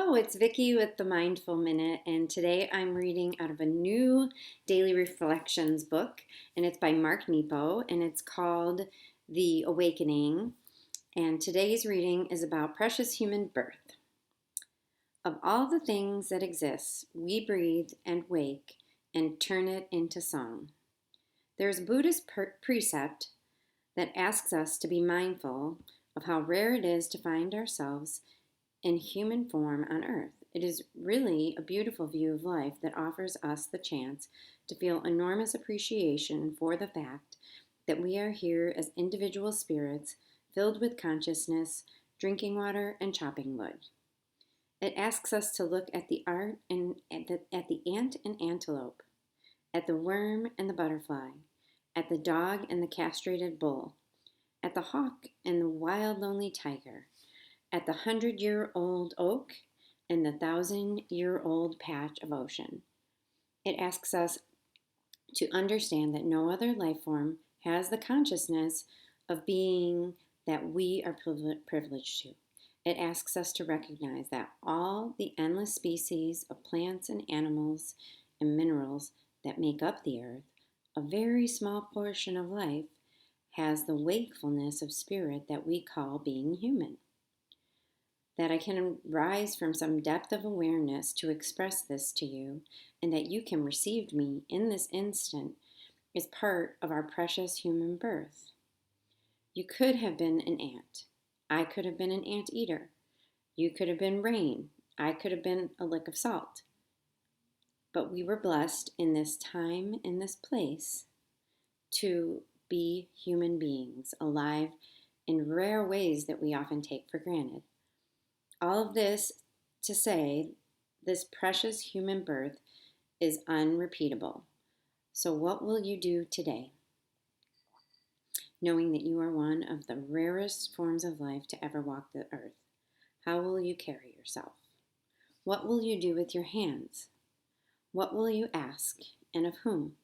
Hello, it's Vicki with the Mindful Minute, and today I'm reading out of a new Daily Reflections book, and it's by Mark Nepo, and it's called The Awakening. And today's reading is about precious human birth. Of all the things that exist, we breathe and wake and turn it into song. There's a Buddhist precept that asks us to be mindful of how rare it is to find ourselves in human form on earth. It is really a beautiful view of life that offers us the chance to feel enormous appreciation for the fact that we are here as individual spirits filled with consciousness, drinking water, and chopping wood. It asks us to look at the art and at the ant and antelope, at the worm and the butterfly, at the dog and the castrated bull, at the hawk and the wild lonely tiger, at the 100-year-old oak and the 1,000-year-old patch of ocean. It asks us to understand that no other life form has the consciousness of being that we are privileged to. It asks us to recognize that all the endless species of plants and animals and minerals that make up the earth, a very small portion of life, has the wakefulness of spirit that we call being human. That I can rise from some depth of awareness to express this to you, and that you can receive me in this instant is part of our precious human birth. You could have been an ant. I could have been an anteater. You could have been rain. I could have been a lick of salt. But we were blessed in this time, in this place, to be human beings, alive in rare ways that we often take for granted. All of this to say, this precious human birth is unrepeatable. So what will you do today, knowing that you are one of the rarest forms of life to ever walk the earth? How will you carry yourself? What will you do with your hands? What will you ask, and of whom?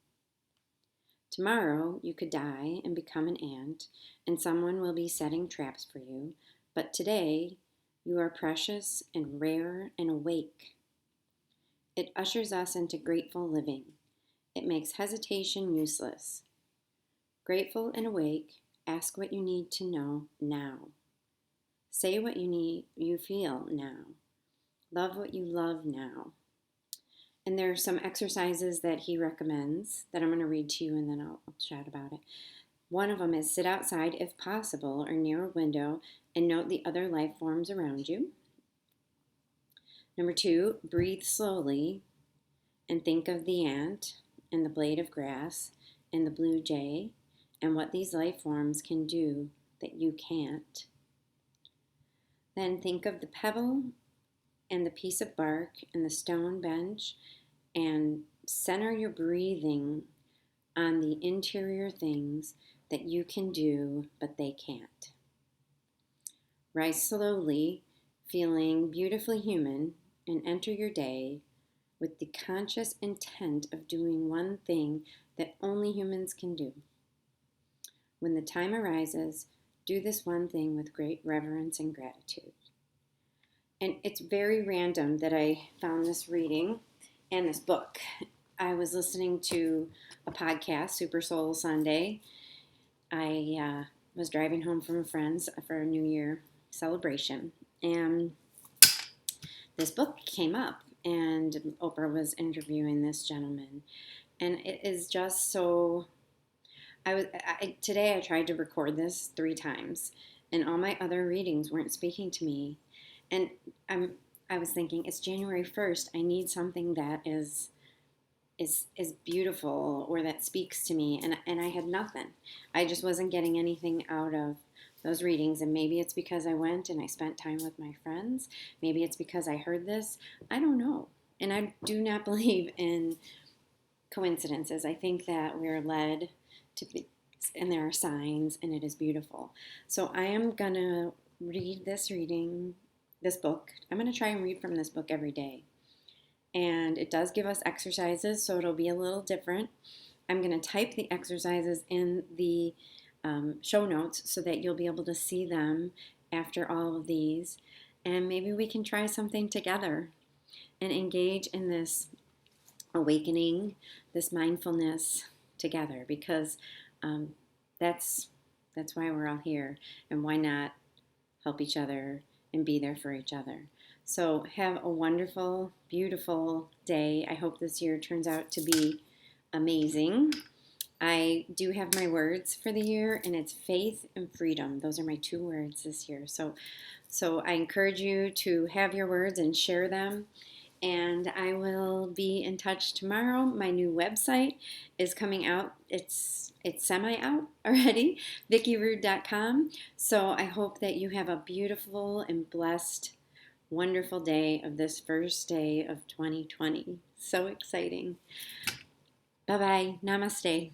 Tomorrow you could die and become an ant, and someone will be setting traps for you, but today you are precious and rare and awake. It ushers us into grateful living. It makes hesitation useless. Grateful and awake, ask what you need to know now. Say what you feel now. Love what you love now. And there are some exercises that he recommends that I'm going to read to you, and then I'll chat about it. One of them is sit outside if possible or near a window and note the other life forms around you. Number 2, breathe slowly and think of the ant and the blade of grass and the blue jay and what these life forms can do that you can't. Then think of the pebble and the piece of bark and the stone bench, and center your breathing on the interior things that you can do but they can't. Rise slowly, feeling beautifully human, and enter your day with the conscious intent of doing one thing that only humans can do. When the time arises, do this one thing with great reverence and gratitude. And it's very random that I found this reading and this book. I was listening to a podcast, Super Soul Sunday. I was driving home from a friend's for a New Year celebration, and this book came up, and Oprah was interviewing this gentleman, and it is just so. Today I tried to record this 3 times, and all my other readings weren't speaking to me, and I was thinking it's January 1st. I need something that is beautiful or that speaks to me, and I had nothing. I just wasn't getting anything out of those readings, and maybe it's because I went and I spent time with my friends. Maybe it's because I heard this. I don't know. And I do not believe in coincidences. I think that we're led to be, and there are signs, and it is beautiful. So I am going to read this book. I'm going to try and read from this book every day. And it does give us exercises, so it'll be a little different. I'm going to type the exercises in the show notes so that you'll be able to see them after all of these. and maybe we can try something together and engage in this awakening, this mindfulness together, because um, that's that's why we're all here, and why not help each other and be there for each other. So have a wonderful, beautiful day. I hope this year turns out to be amazing. I do have my words for the year, and it's faith and freedom. Those are my 2 words this year. So I encourage you to have your words and share them. And I will be in touch tomorrow. My new website is coming out. It's semi out already, vickyrude.com. So I hope that you have a beautiful and blessed, wonderful day of this first day of 2020. So exciting. Bye bye. Namaste.